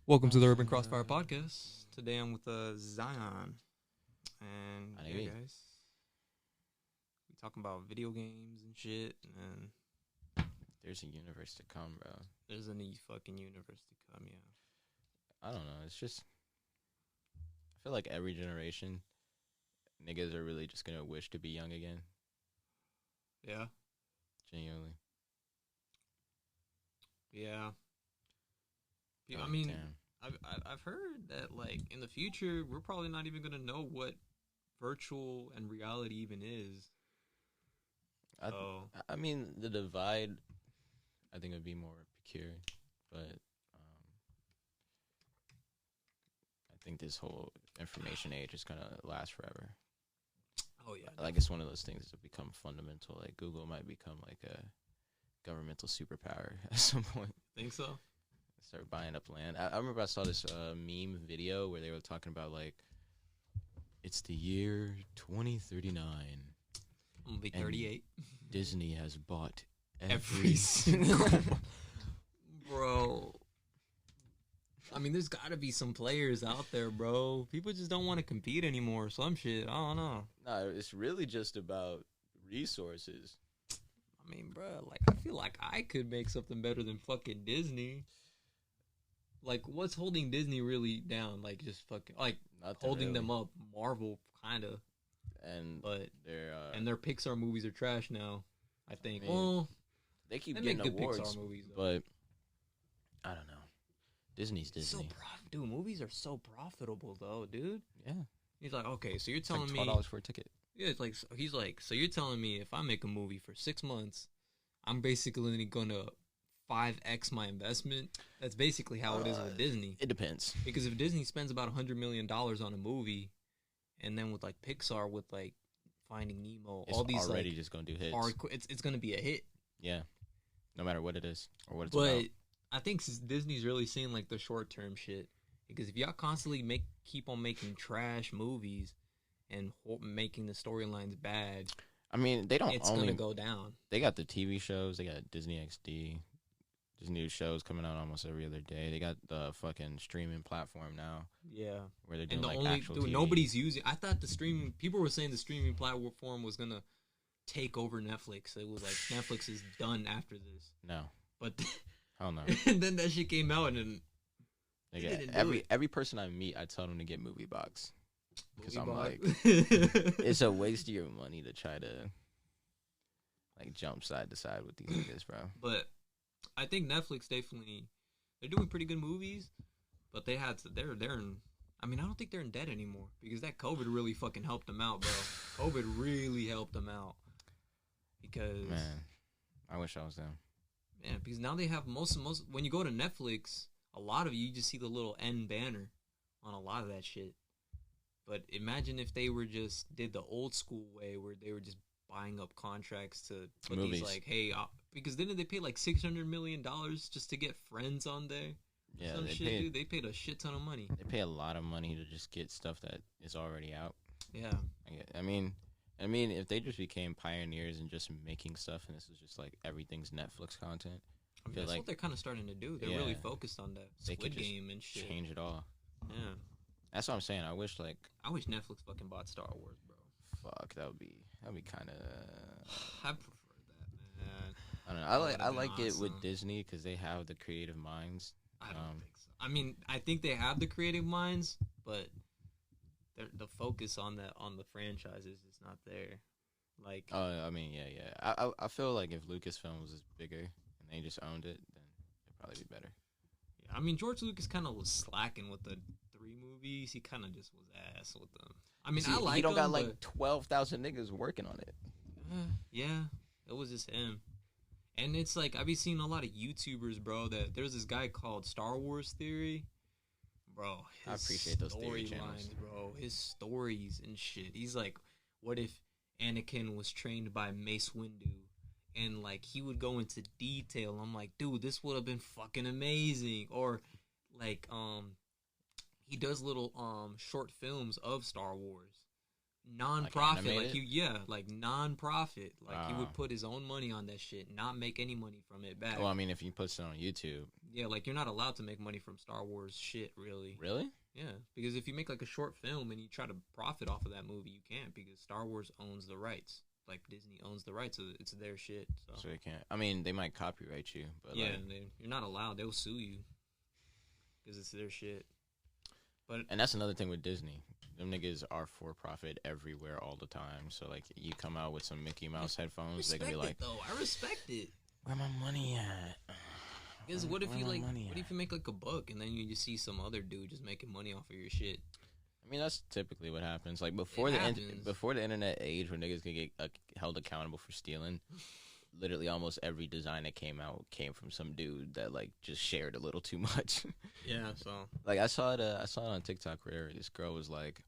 Welcome to the Urban Crossfire Podcast. Today I'm with Zion. And yeah, guys, we talking about video games and shit. And there's a universe to come, bro. There's a new fucking universe to come, yeah. I don't know. It's just, I feel like every generation, niggas are really just going to wish to be young again. Yeah. Genuinely. Yeah. Oh, I mean, damn. I've heard that, like, in the future, we're probably not even going to know what virtual and reality even is. I mean, the divide, I think, would be more precure, but I think this whole information age is going to last forever. Oh, yeah. Like, it's one of those things that become fundamental. Like, Google might become, like, a governmental superpower at some point. Think so? Start buying up land. I remember I saw this meme video where they were talking about, like, it's the year 2039. I'm going to be 38. Disney has bought every single... Bro. I mean, there's got to be some players out there, bro. People just don't want to compete anymore. Some shit. I don't know. No, it's really just about resources. I mean, bro, like, I feel like I could make something better than fucking Disney. Like, what's holding Disney really down? Like, just fucking, like, holding them up. Marvel, kind of. But their Pixar movies are trash now, I think. I mean, they keep getting good awards, Pixar movies, but I don't know. Disney's Disney. Dude, movies are so profitable, though, dude. Yeah. He's like, okay, so you're telling me $12 for a ticket. Yeah, it's like, he's like, so you're telling me if I make a movie for 6 months, I'm basically gonna 5x my investment. That's basically how it is with Disney. It depends. Because if Disney spends about $100 million on a movie, and then with like Pixar, with like Finding Nemo, it's all these already like, just gonna do hits. It's gonna be a hit. Yeah, no matter what it is or what it's about. But I think Disney's really seeing like the short term shit. Because if y'all constantly keep on making trash movies and making the storylines bad, I mean, they don't. It's gonna go down. They got the TV shows. They got Disney XD. There's new shows coming out almost every other day. They got the fucking streaming platform now. Yeah, where they're doing actual TV. Nobody's using. I thought people were saying the streaming platform was gonna take over Netflix. It was like Netflix is done after this. No, but hell no. And then that shit came out, and every person I meet, I tell them to get Movie Box because I'm like, like, it's a waste of your money to try to like jump side to side with these niggas, bro. But I think Netflix they're doing pretty good movies, but they're in. I mean, I don't think they're in debt anymore because that COVID really fucking helped them out, bro. COVID really helped them out because I wish I was them. Man, because now they have most when you go to Netflix, a lot of you just see the little N banner on a lot of that shit. But imagine if they did the old school way where they were just buying up contracts to put movies. These like, hey, because didn't they pay like $600 million just to get Friends on there? Yeah, they paid a shit ton of money. They pay a lot of money to just get stuff that is already out. Yeah, I mean, if they just became pioneers in just making stuff, and this is just like everything's Netflix content. I mean, that's what they're kind of starting to do. They're really focused on that Squid Game and shit. Change it all. Yeah, that's what I'm saying. I wish Netflix fucking bought Star Wars, bro. Fuck, that'd be kind of. I prefer that, man. I don't know. I like it with Disney because they have the creative minds. I don't think so. I mean, I think they have the creative minds, but the focus on the franchises is not there. Like, I mean, yeah. I feel like if Lucasfilm was bigger and they just owned it, then it'd probably be better. Yeah, I mean, George Lucas kind of was slacking with the 3 movies. He kind of just was ass with them. I mean, I like. He don't got like 12,000 niggas working on it. Yeah, it was just him. And it's like, I've been seeing a lot of YouTubers, bro, that there's this guy called Star Wars Theory. Bro, I appreciate those theory channels. Bro, his stories and shit. He's like, what if Anakin was trained by Mace Windu? And, like, he would go into detail. I'm like, dude, this would have been fucking amazing. Or, like, he does little short films of Star Wars. non-profit, like like non-profit, like he Wow. would put his own money on that shit, not make any money from it back. Well, I mean, if you post it on YouTube, Yeah, like you're not allowed to make money from Star Wars shit, really. really? Yeah, because if you make like a short film and you try to profit off of that movie, you can't, because Star Wars owns the rights. Like Disney owns the rights, so it's their shit. So you can't. I mean, they might copyright you, but yeah, like, you're not allowed. They'll sue you because it's their shit. But and that's another thing with Disney. Them niggas are for profit everywhere all the time. So like, you come out with some Mickey Mouse headphones, they're gonna be like, though I respect it. "Where my money at?" Because what if Where you my like? money What at? if you make like a buck and then you just see some other dude just making money off of your shit? I mean, that's typically what happens. Like It happens. before the internet age, where niggas could get held accountable for stealing, literally almost every design that came out came from some dude that like just shared a little too much. Yeah, so Like I saw it on TikTok where this girl was like,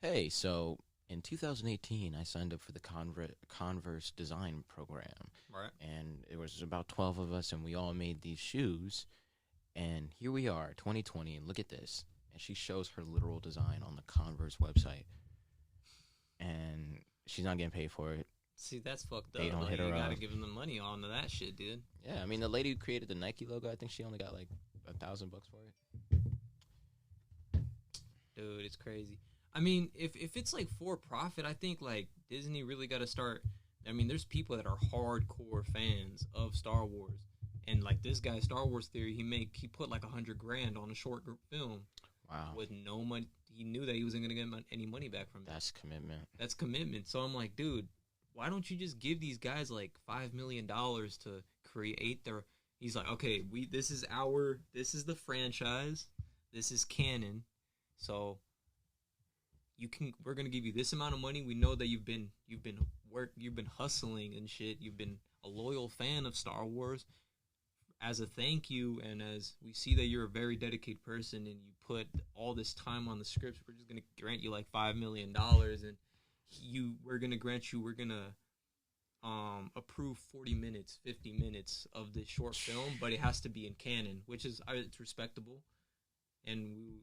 "Hey, so in 2018, I signed up for the Converse design program, right. and it was about 12 of us, and we all made these shoes, and here we are, 2020, and look at this." And she shows her literal design on the Converse website, and she's not getting paid for it. See, that's fucked They up. don't Like, hit her you gotta up. give them the money on to that shit, dude. Yeah, I mean, the lady who created the Nike logo, I think she only got like $1,000 for it. Dude, it's crazy. I mean, if it's like for profit, I think like Disney really got to start. I mean, there's people that are hardcore fans of Star Wars, and like this guy, Star Wars Theory, he put like $100,000 on a short film Wow, with no money. He knew that he wasn't gonna get any money back from it. that's commitment. That's commitment. So I'm like, dude, why don't you just give these guys like $5 million to create their? He's like, okay, this is the franchise, this is canon, so we're gonna give you this amount of money. We know that you've been hustling and shit. You've been a loyal fan of Star Wars. As a thank you, and as we see that you're a very dedicated person and you put all this time on the scripts, we're just gonna grant you like $5 million, and we're gonna approve 40 minutes, 50 minutes of this short film, but it has to be in canon, which is it's respectable. And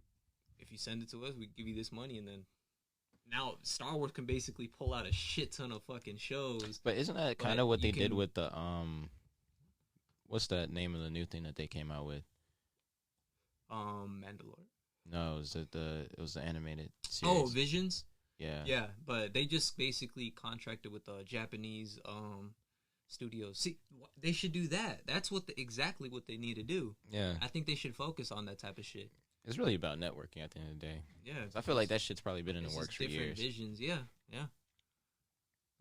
if you send it to us, we give you this money, and then now Star Wars can basically pull out a shit ton of fucking shows. But isn't that kind But of what you they did can- with the what's that name of the new thing that they came out with? Mandalorian. No, it was the animated series. Oh, Visions. yeah. Yeah, but they just basically contracted with the Japanese studios. See, they should do that. That's exactly what they need to do. Yeah. I think they should focus on that type of shit. It's really about networking at the end of the day. Yeah, I feel like that shit's probably been in it's the just works for different years. visions. Yeah.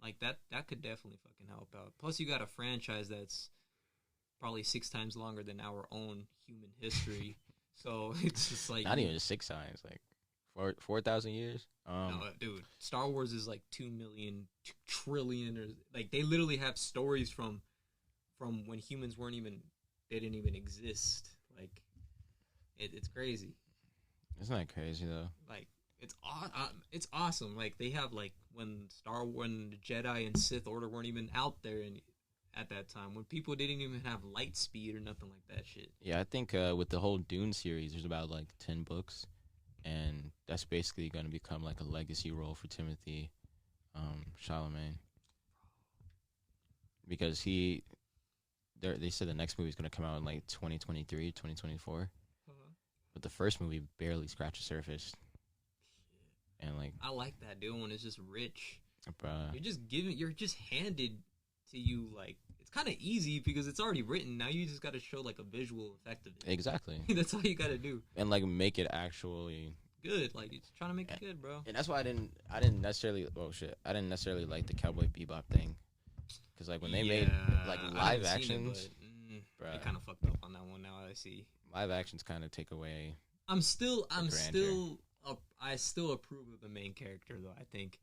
Like that could definitely fucking help out. Plus, you got a franchise that's probably 6 times longer than our own human history. So it's just like Not even 6 times, like 4,000 years. no, dude, Star Wars is like 2 million, 2 trillion, or like they literally have stories from when humans they didn't even exist. Like it's crazy. Isn't that crazy though? Like it's awesome. Like they have like when the Jedi and Sith Order weren't even out there, and at that time when people didn't even have light speed or nothing like that shit. Yeah, I think with the whole Dune series, there's about like 10 books, and that's basically going to become like a legacy role for Timothy Chalamet, because they said the next movie is going to come out in like 2023, 2024, but the first movie barely scratched the surface. And like, I like that, dude. When it's just rich, bruh, you're just handed to you. Like it's kind of easy because it's already written. Now you just got to show like a visual effect of it. exactly. That's all you got to do. And like make it actually Good. Like it's trying to make it good, bro. And that's why I didn't necessarily I didn't necessarily like the Cowboy Bebop thing, because like when they made like I live haven't seen actions, it, but, they bruh. kind of fucked up on that one. Now I see. live actions kind of take away. I still grandeur. approve of the main character though. I think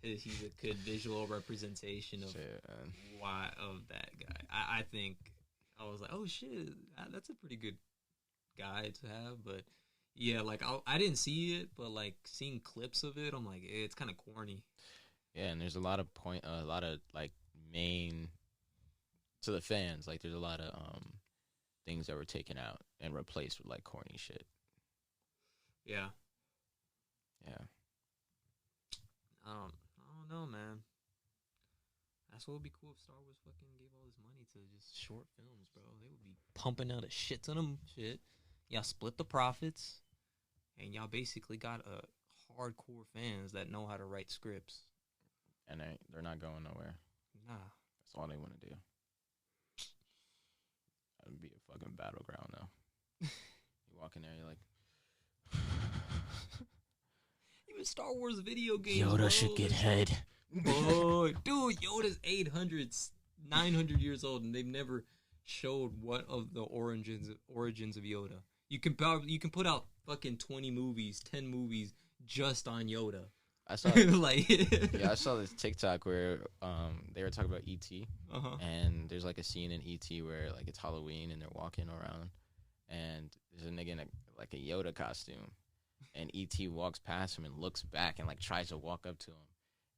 he's a good visual representation of Shit, man. of that guy. I think I was like, oh shit, that's a pretty good guy to have. But yeah, like I didn't see it, but like seeing clips of it, I'm like, it's kind of corny. Yeah, and there's a lot of like main to the fans. Like there's a lot of things that were taken out and replaced with like corny shit. Yeah. Yeah. I don't know, man. That's what would be cool if Star Wars fucking gave all this money to just short films, bro. They would be pumping out a shit ton of shit. Y'all split the profits, and y'all basically got a hardcore fans that know how to write scripts. And they're not going nowhere. Nah. That's all they want to do. That would be a fucking battleground, though. You walk in there, you're like... Even Star Wars video games, Yoda bro, should get head. Boy, dude, Yoda's 800, 900 years old, and they've never showed what of the origins of Yoda. You can put out fucking 20 movies, 10 movies just on Yoda. I saw I saw this TikTok where they were talking about E.T. And there's like a scene in E.T. where like it's Halloween and they're walking around, and there's a nigga in a Yoda costume, and E.T. walks past him and looks back and like tries to walk up to him.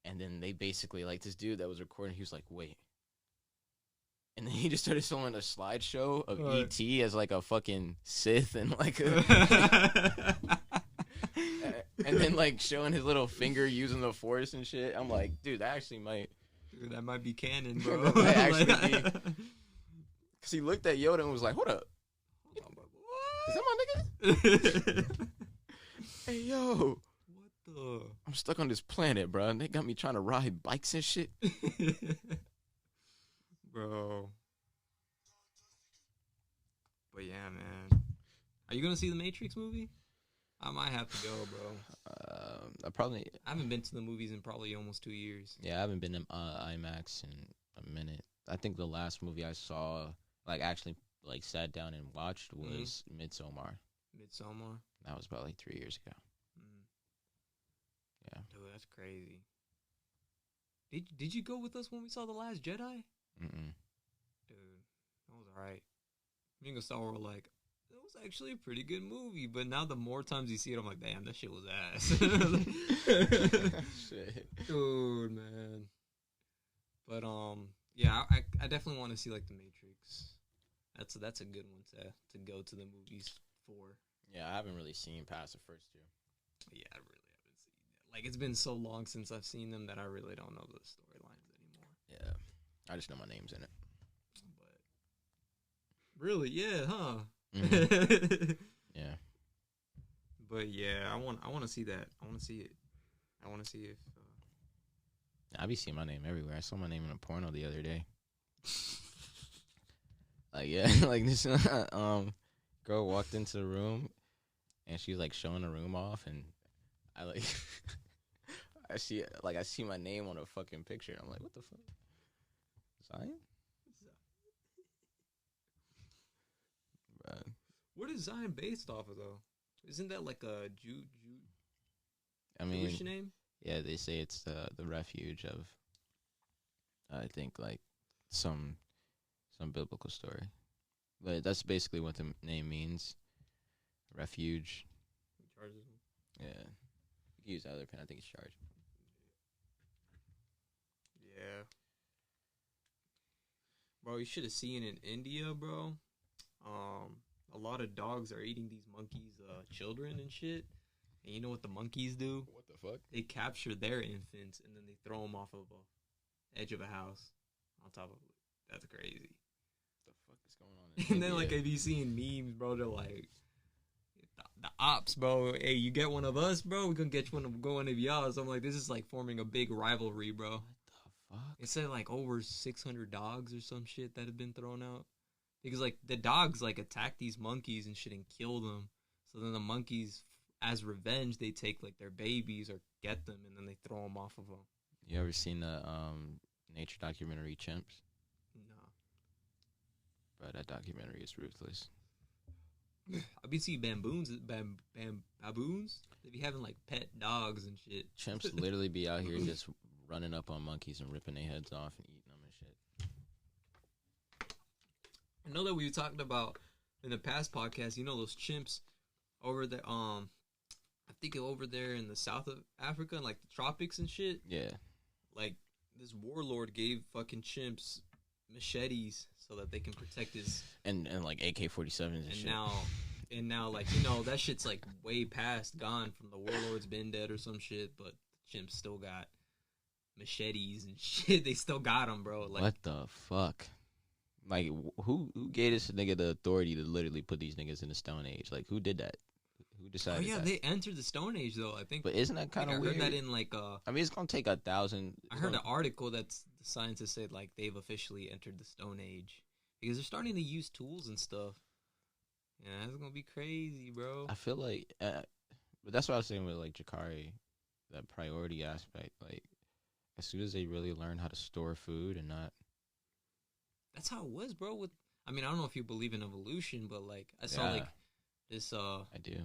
And then they basically, like, this dude that was recording, he was like, wait. And then he just started showing a slideshow of E.T. as, like, a fucking Sith and, like, a... and then, like, showing his little finger using the Force and shit. I'm like, dude, that actually might... Dude, that might be canon, bro. That might actually be... Because he looked at Yoda and was like, hold up. Is that my nigga? Hey, yo. I'm stuck on this planet, bro. And they got me trying to ride bikes and shit. Bro. But yeah, man. Are you going to see the Matrix movie? I might have to go, bro. I haven't been to the movies in probably almost 2 years. Yeah, I haven't been in IMAX in a minute. I think the last movie I saw, like, actually, like, sat down and watched was Midsommar. Midsommar? That was about, like, 3 years ago. Yeah. Dude, that's crazy. Did you go with us when we saw The Last Jedi? Mm-mm. Dude, that was alright. Me and Gustavo were like, that was actually a pretty good movie. But now the more times you see it, I'm like, damn, that shit was ass. Shit. Dude, man. But, yeah, I definitely want to see, like, The Matrix. That's a good one to go to the movies for. Yeah, I haven't really seen past the first two. Yeah, I really haven't seen that. Like, it's been so long since I've seen them that I really don't know the storylines anymore. Yeah, I just know my name's in it. But really, yeah, huh? Mm-hmm. Yeah. But yeah, I want to see that. I want to see it. I want to see if. I be seeing my name everywhere. I saw my name in a porno the other day. Like, yeah, like this girl walked into the room, and she was like showing the room off, and I like I see my name on a fucking picture, and I'm like, what the fuck? Zion? But what is Zion based off of though? Isn't that like a Jewish name? Yeah, they say it's the refuge of, I think, like some biblical story, but that's basically what the name means. Refuge. He charges him. Yeah, you can use the other pen. I think it's charged. Yeah, bro, you should have seen in India, bro. A lot of dogs are eating these monkeys' children and shit. And you know what the monkeys do? What the fuck? They capture their infants and then they throw them off of a edge of a house on top of it. That's crazy. What the fuck is going on in And then, India? like, if you seen memes, bro, they're like, the ops, bro. Hey, you get one of us, bro, we're gonna get one of y'all. So I'm like, this is like forming a big rivalry, bro. What the fuck? It said like over 600 dogs or some shit that have been thrown out. Because, like, the dogs, like, attack these monkeys and shit and kill them. So then the monkeys, as revenge, they take, like, their babies or get them and then they throw them off of them. You ever seen the nature documentary Chimps? No. Bro, that documentary is ruthless. I've been seeing baboons. They be having, like, pet dogs and shit. Chimps literally be out here just running up on monkeys and ripping their heads off and eating them and shit. I know that we talked about in the past podcast, you know, those chimps over there, I think over there in the south of Africa and like the tropics and shit. Yeah. Like this warlord gave fucking chimps machetes so that they can protect his and like AK-47s and shit. And now like, you know, that shit's like way past gone from the warlord's been dead or some shit, but chimps still got machetes and shit. They still got them, bro. Like, what the fuck? Like, who gave this nigga the authority to literally put these niggas in the Stone Age? Like, who did that? Who decided? Oh yeah, that? they entered the Stone Age though. I think. But isn't that kind of weird? I heard that in like I mean, it's gonna take 1,000. I heard an article that's the scientists said like they've officially entered the Stone Age because they're starting to use tools and stuff. Yeah, it's gonna be crazy, bro. I feel like, but that's what I was saying with like Jakari, that priority aspect. Like, as soon as they really learn how to store food and not. That's how it was, bro. With I mean, I don't know if you believe in evolution, but like I saw like this. I do.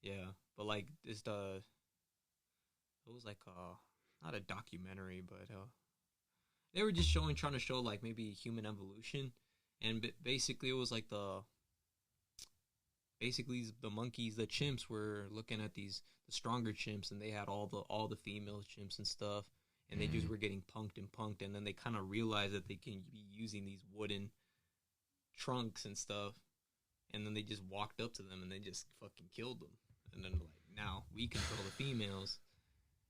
Yeah, but like this. It was like not a documentary, but they were just trying to show like maybe human evolution, and basically it was like the monkeys, the chimps were looking at the stronger chimps, and they had all the female chimps and stuff. And they just were getting punked, and then they kind of realized that they can be using these wooden trunks and stuff, and then they just walked up to them and they just fucking killed them. And then like, now we control the females.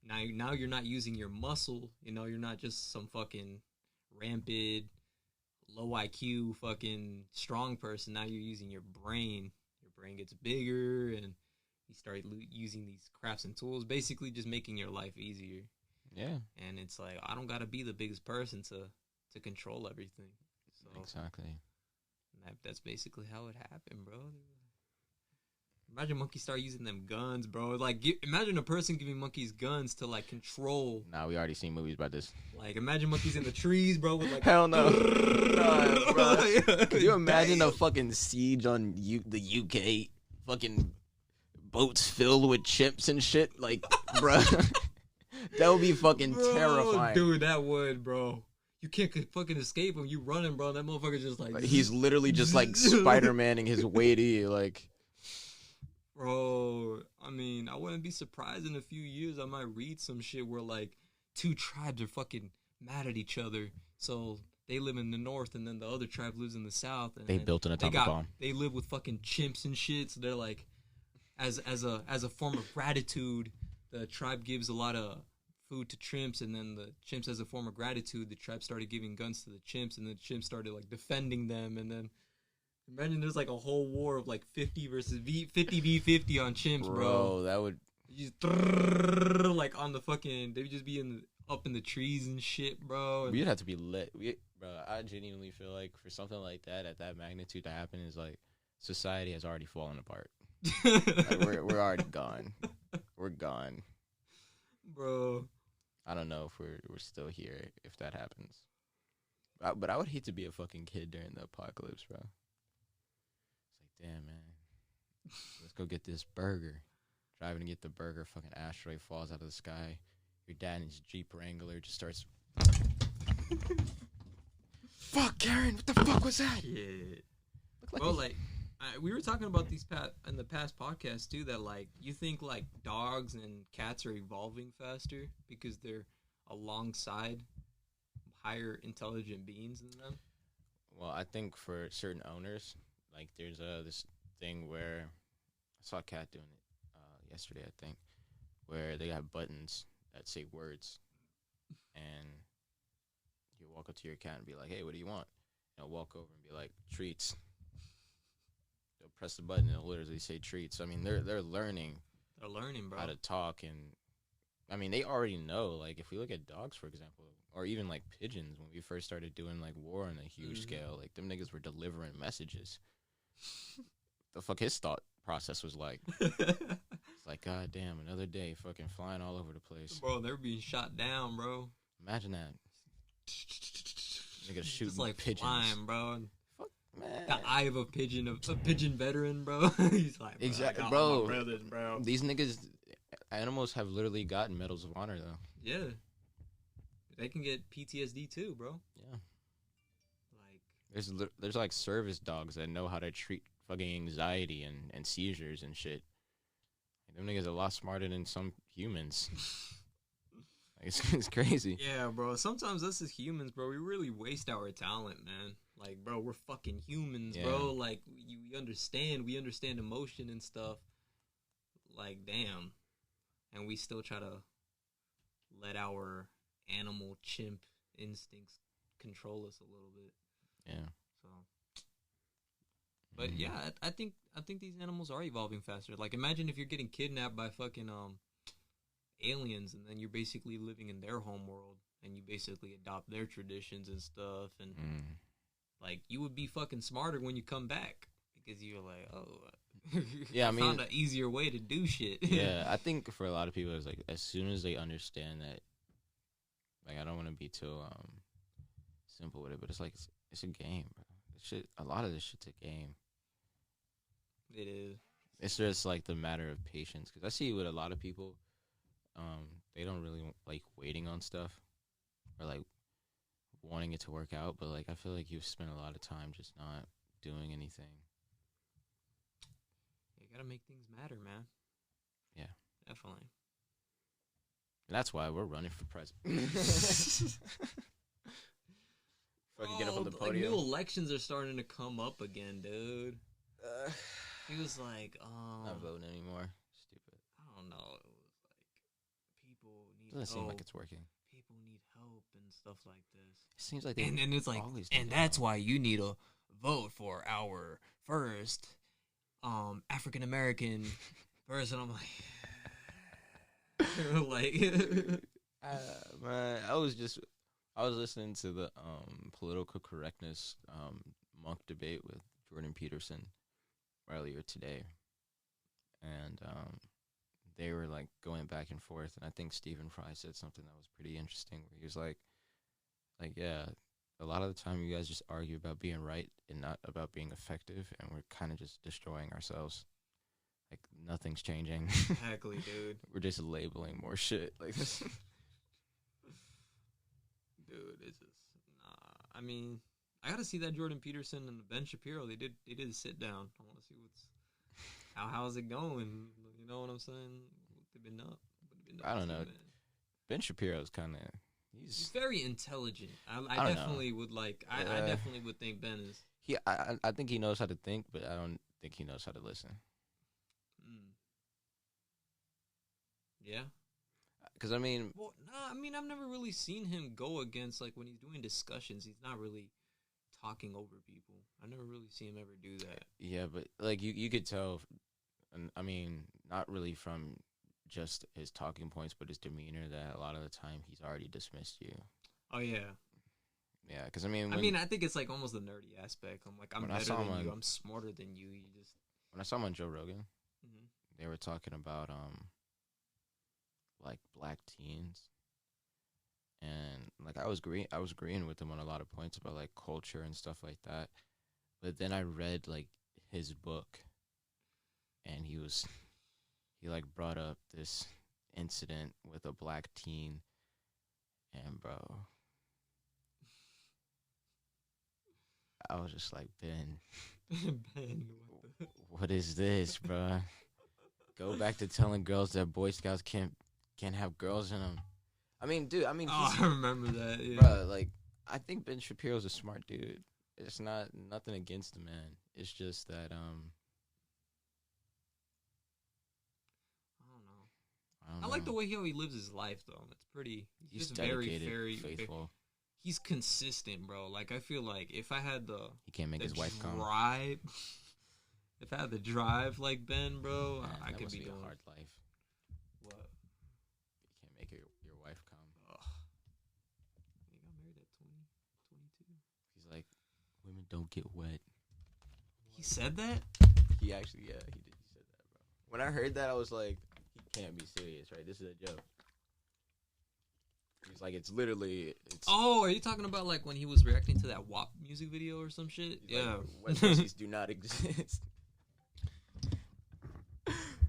Now you're not using your muscle, you know, you're not just some fucking rampant, low IQ fucking strong person. Now you're using your brain. Your brain gets bigger, and you start using these crafts and tools, basically just making your life easier. Yeah. And it's like, I don't got to be the biggest person to control everything. So exactly. That's basically how it happened, bro. Imagine monkeys start using them guns, bro. Like, imagine a person giving monkeys guns to, like, control. Nah, we already seen movies about this. Like, imagine monkeys in the trees, bro, with, like... Hell no. Nah, bro. Yeah. Could you imagine a fucking siege on the UK? Fucking boats filled with chimps and shit? Like, bro... That would be fucking terrifying. Dude, that would, bro. You can't fucking escape him. You running, bro. That motherfucker just like... He's literally just like Spider-Maning his way to you, like... Bro, I mean, I wouldn't be surprised in a few years I might read some shit where like 2 tribes are fucking mad at each other. So they live in the north and then the other tribe lives in the south. And they built an atomic bomb. They live with fucking chimps and shit. So they're like, as a form of gratitude, the tribe gives a lot of food to chimps, and then the chimps, as a form of gratitude, the tribe started giving guns to the chimps, and the chimps started like defending them, and then imagine there's like a whole war of like 50 v 50 on chimps, bro. That would just like on the fucking, they would just be up in the trees and shit, bro. We'd have to be lit, bro. I genuinely feel like for something like that at that magnitude to happen is like society has already fallen apart. Like, we're already gone. We're gone, bro. I don't know if we're still here if that happens. But I would hate to be a fucking kid during the apocalypse, bro. It's like, damn, man, let's go get this burger. Driving to get the burger, fucking asteroid falls out of the sky. Your dad in his Jeep Wrangler just starts. Fuck, Karen, what the fuck was that? Shit. Bro, like, we were talking about these in the past podcast too, that like you think like dogs and cats are evolving faster because they're alongside higher intelligent beings than them. Well, I think for certain owners, like there's this thing where I saw a cat doing it yesterday, I think, where they have buttons that say words, and you walk up to your cat and be like, "Hey, what do you want?" And I'll walk over and be like, "Treats." They'll press the button and it'll literally say treats. I mean, they're learning. They're learning, bro. How to talk, and I mean, they already know. Like, if we look at dogs, for example, or even like pigeons, when we first started doing like war on a huge scale, like them niggas were delivering messages. The fuck his thought process was like. It's like, god damn, another day, fucking flying all over the place. Bro, they're being shot down, bro. Imagine that. Nigga shooting just like pigeons. Flying, bro. Man. The eye of a pigeon veteran, bro. He's like, bro, exactly, bro. Brothers, bro. These niggas, animals have literally gotten medals of honor, though. Yeah, they can get PTSD too, bro. Yeah, like there's like service dogs that know how to treat fucking anxiety and seizures and shit. Like, them niggas are a lot smarter than some humans. Like, it's crazy. Yeah, bro. Sometimes us as humans, bro, we really waste our talent, man. Like, bro, we're fucking humans, bro. Like, we understand emotion and stuff. Like, damn. And we still try to let our animal chimp instincts control us a little bit. Yeah. So, but yeah, I think these animals are evolving faster. Like, imagine if you're getting kidnapped by fucking aliens, and then you're basically living in their home world, and you basically adopt their traditions and stuff, and like you would be fucking smarter when you come back because you're like, oh, yeah, I mean, found an easier way to do shit. Yeah, I think for a lot of people, it's like as soon as they understand that, like, I don't want to be too simple with it, but it's like it's a game, bro. A lot of this shit's a game. It is. It's just like the matter of patience, because I see with a lot of people, they don't really like waiting on stuff or like wanting it to work out, but like I feel like you've spent a lot of time just not doing anything. You gotta make things matter, man. Yeah, definitely. And that's why we're running for president. Fucking get up on the podium. Like, new elections are starting to come up again, dude. He was like, not voting anymore. Stupid. I don't know. It was like people need Doesn't seem like it's working. People need help and stuff like this. It seems like they and it's like, and that's why you need to vote for our first African American person. I'm like, man, I was listening to the political correctness monk debate with Jordan Peterson earlier today, and they were like going back and forth, and I think Stephen Fry said something that was pretty interesting, where he was like yeah, a lot of the time you guys just argue about being right and not about being effective, and we're kind of just destroying ourselves. Like, nothing's changing. Exactly, dude. We're just labeling more shit like this. Dude, it's just I mean, I gotta see that Jordan Peterson and Ben Shapiro. They did a sit down. I want to see how's it going. You know what I'm saying? They've been up. I don't know. Ben Shapiro's kind of he's very intelligent. I definitely would like. I definitely would think Ben is. I think he knows how to think, but I don't think he knows how to listen. Yeah. Because I mean, I've never really seen him go against, like, when he's doing discussions. He's not really talking over people. I never really see him ever do that. Yeah, but like you could tell. I mean, not really from just his talking points, but his demeanor, that a lot of the time he's already dismissed you. Oh yeah. Yeah, because I mean, I think it's like almost the nerdy aspect. I'm like, I'm better than you. I'm smarter than you. When I saw him on Joe Rogan, they were talking about like black teens, and like I was agreeing with him on a lot of points about like culture and stuff like that. But then I read like his book, and he like brought up this incident with a black teen, and bro, I was just like, Ben, what is this, bro? Go back to telling girls that Boy Scouts can't have girls in them. I mean, dude. I remember that. Yeah. Bro, like, I think Ben Shapiro's a smart dude. It's nothing against the man. It's just that I don't know. I like the way he lives his life, though. It's pretty. He's just dedicated, very faithful. He's consistent, bro. Like, I feel like if I had he can't make his wife come. If I had the drive like Ben, bro, man, I could be doing a hard life. What? You can't make your wife come. Ugh. He got married at 22. He's like, women don't get wet. He said that? He actually, yeah, he did. He said that, bro. When I heard that, I was like, he can't be serious, right? This is a joke. He's like, it's literally. Oh, are you talking about like when he was reacting to that WAP music video or some shit? Yeah. Like, wet pussies do not exist.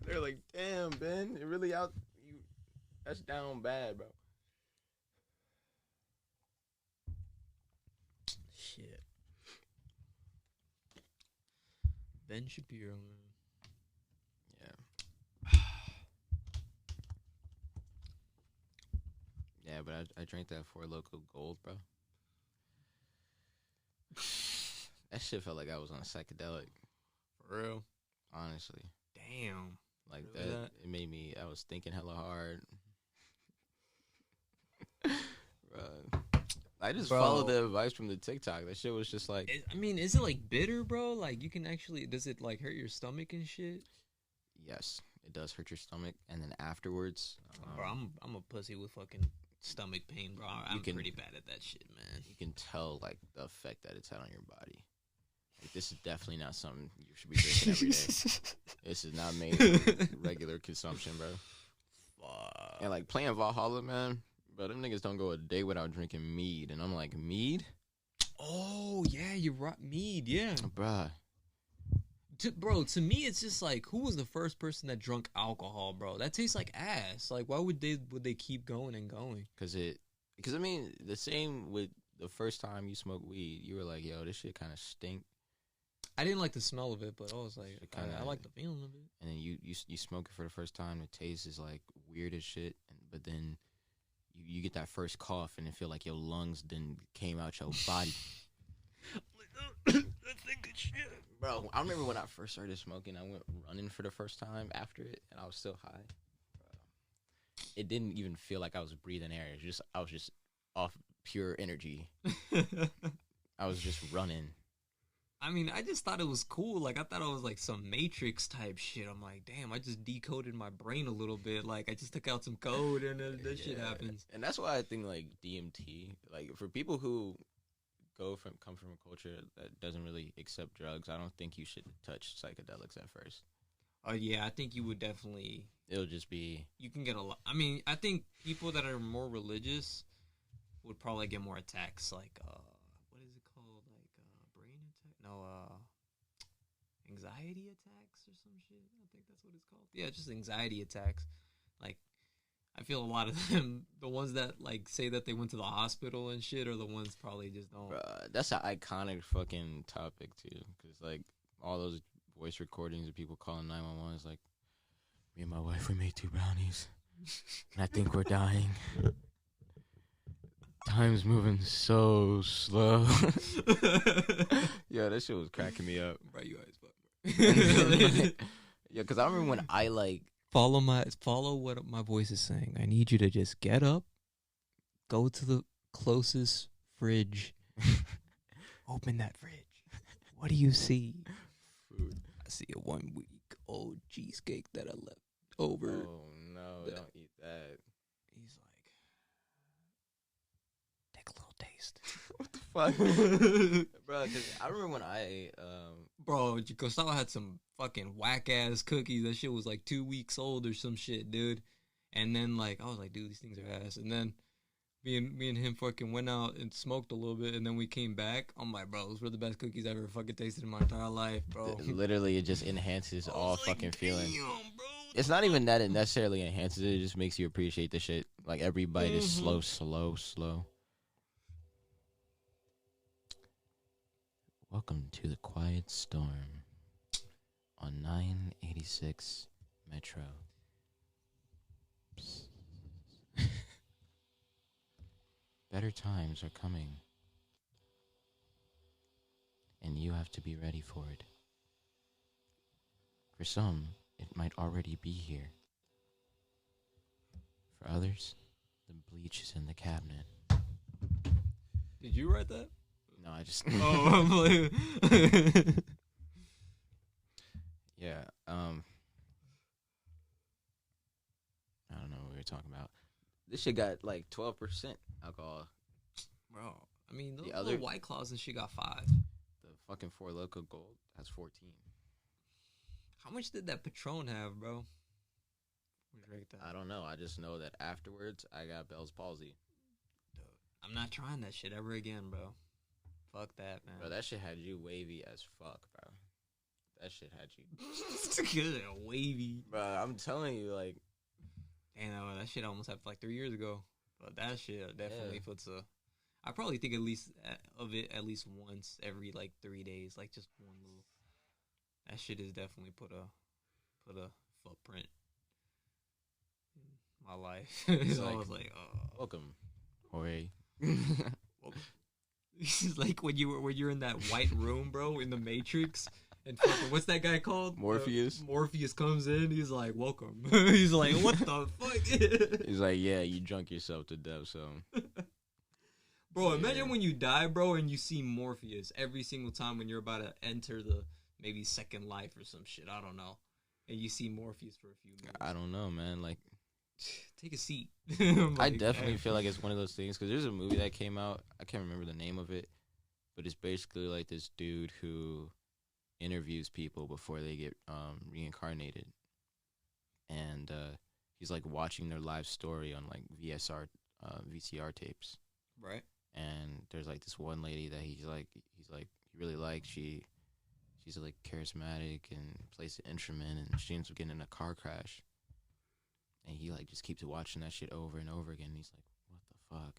They're like, damn, Ben, it really out. That's down bad, bro. Shit. Ben Shapiro, man. Yeah. Yeah, but I drank that Four Loko Gold, bro. That shit felt like I was on a psychedelic. For real? Honestly. Damn. Like really that, it made me, I was thinking hella hard. I just Bro. followed the advice from the TikTok. That shit was just like, I mean, is it like bitter, bro? Like you can actually, does it like hurt your stomach and shit? yes, it does hurt your stomach, and then afterwards, Bro, I'm a pussy with fucking stomach pain, bro. I'm pretty bad at that shit, man. you can tell like the effect that it's had on your body. Like, this is definitely not something you should be drinking every day. This is not made for regular consumption, bro. Fuck. And like playing Valhalla, man, bro, them niggas don't go a day without drinking mead, and I'm like, mead? Oh yeah, you're right. Mead, yeah. Bruh. To me, it's just like, who was the first person that drunk alcohol, bro? That tastes like ass. Like, why would they keep going and going? Because I mean, the same with the first time you smoked weed, you were like, yo, this shit kind of stink. I didn't like the smell of it, but I was like, I like the feeling of it. And then you smoke it for the first time, the taste is like weird as shit. But then you get that first cough, and it feel like your lungs then came out your body. That's good shit. Bro, I remember when I first started smoking, I went running for the first time after it, and I was still high. It didn't even feel like I was breathing air. I was just off pure energy. I was just running. I mean, I just thought it was cool. Like, I thought it was like some Matrix type shit. I'm like, damn, I just decoded my brain a little bit. Like, I just took out some code, and then that shit happens. And that's why I think like DMT, like for people who come from a culture that doesn't really accept drugs, I don't think you should touch psychedelics at first. Oh yeah, I think you would definitely. It'll just be. You can get a lot. I mean, I think people that are more religious would probably get more attacks. Like, what is it called? Like, brain attack? No, anxiety attacks or some shit. I think that's what it's called. Yeah, just anxiety attacks. Like, I feel a lot of them, the ones that like say that they went to the hospital and shit, are the ones probably just don't. That's an iconic fucking topic too, because like all those voice recordings of people calling 911 is like, me and my wife, we made 2 brownies, and I think we're dying. Time's moving so slow. Yeah, that shit was cracking me up. Bro, you always fuck. Yeah, because I remember when I like. Follow what my voice is saying. I need you to just get up, go to the closest fridge, open that fridge. What do you see? Food. I see a 1-week-old cheesecake that I left over. Oh no, don't eat that. He's like, take a little taste. What the fuck? Bro, because I remember when I Bro, Gustavo had some fucking whack ass cookies. That shit was like 2 weeks old or some shit, dude. And then like I was like, dude, these things are ass. And then me and him fucking went out and smoked a little bit, and then we came back. I'm like, bro, those were the best cookies I ever fucking tasted in my entire life, bro. Literally, it just enhances all like, fucking feeling. Bro, It's not even that it necessarily enhances it. It just makes you appreciate the shit. Like every bite is slow. Welcome to the Quiet Storm on 986 Metro. Better times are coming, and you have to be ready for it. For some, it might already be here. For others, the bleach is in the cabinet. did you write that? No, I just... Oh, I'm like... Yeah, I don't know what we were talking about. This shit got like 12% alcohol. Bro, I mean, those The little other- White Claws and shit got 5. The fucking Four Loko Gold has 14. How much did that Patron have, bro? I don't know. I just know that afterwards, I got Bell's palsy. Dude, I'm not trying that shit ever again, bro. Fuck that, man. Bro, that shit had you wavy as fuck, bro. That shit had you... Good, wavy. Bro, I'm telling you, like... Damn, that shit almost happened like 3 years ago. But that shit definitely puts a... I probably think at least once every like 3 days, like just one little. That shit has definitely put a footprint in my life. So I was like, welcome, Jorge. It's like when you're in that white room, bro, in the Matrix. And fucking, what's that guy called? Morpheus. Morpheus comes in. He's like, welcome. He's like, what the fuck? He's like, yeah, you drunk yourself to death, so Bro, imagine when you die, bro, and you see Morpheus every single time when you're about to enter the maybe second life or some shit. I don't know. And you see Morpheus for a few minutes. I don't know, man. Like, take a seat. Like, I definitely feel like it's one of those things because there's a movie that came out. I can't remember the name of it, but it's basically like this dude who interviews people before they get reincarnated, and he's like watching their live story on like VCR tapes. Right. And there's like this one lady that he really likes. She's like charismatic and plays the instrument, and she ends up getting in a car crash. And he like just keeps watching that shit over and over again. And he's like, what the fuck?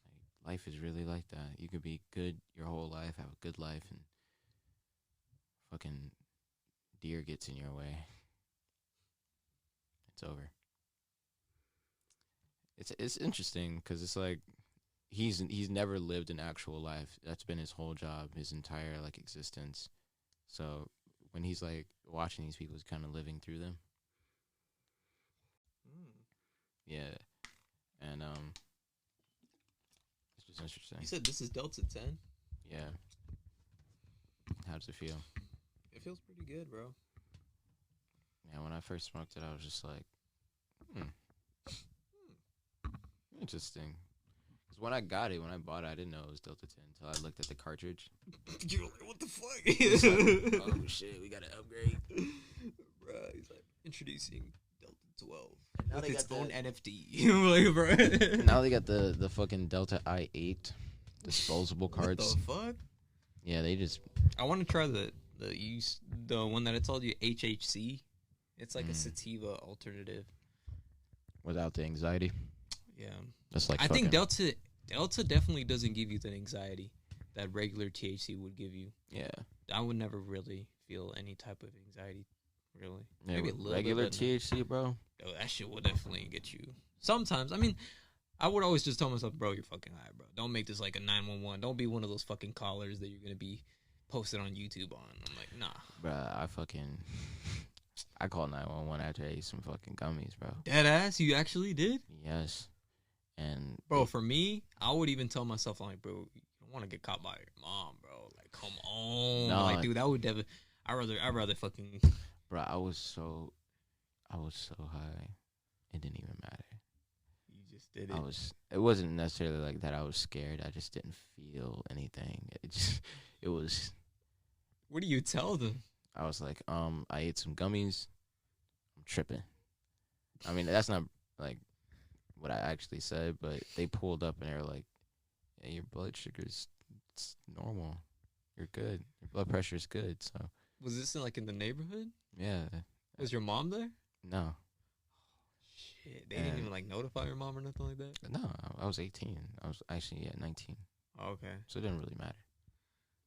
Like, life is really like that. You could be good your whole life, have a good life, and fucking deer gets in your way. It's over. It's interesting because it's like he's never lived an actual life. That's been his whole job, his entire like existence. So when he's like watching these people, he's kind of living through them. Yeah, and it's just interesting. You said this is Delta 10? Yeah. How does it feel? It feels pretty good, bro. Yeah, when I first smoked it, I was just like, interesting. Because when I bought it, I didn't know it was Delta 10 until I looked at the cartridge. You're like, what the fuck? Like, oh shit, we gotta upgrade. Bro, he's like, introducing Delta 12. Now with they its got own the- NFT. Like, bro. Now they got the fucking Delta I8 disposable cards. What the fuck? Yeah, they just. I want to try the one that I told you, HHC. It's like a sativa alternative. Without the anxiety. Yeah. That's like. I think Delta definitely doesn't give you the anxiety that regular THC would give you. Yeah. I would never really feel any type of anxiety. Really. Yeah, Maybe a little regular bit, THC, bro. Oh, that shit will definitely get you. Sometimes, I mean, I would always just tell myself, bro, you're fucking high, bro. Don't make this like a 911. Don't be one of those fucking callers that you're gonna be posted on YouTube on. I'm like, nah. Bruh, I called 911 after I ate some fucking gummies, bro. Dead ass, you actually did? Yes. And bro, for me, I would even tell myself, I'm like, bro, you don't want to get caught by your mom, bro. Like, come on. No, like, dude, that would never. I'd rather fucking. Bro, I was so high, it didn't even matter. You just did it. It wasn't necessarily like that. I was scared. I just didn't feel anything. It was. What do you tell them? I was like, I ate some gummies. I'm tripping. I mean, that's not like what I actually said, but they pulled up and they were like, "Yeah, your blood sugar's it's normal. You're good. Your blood pressure's good." So. Was this in the neighborhood? Yeah. Was your mom there? No. Shit, they didn't even notify your mom or nothing like that? No, I was 18. I was actually 19. Oh, okay. So it didn't really matter.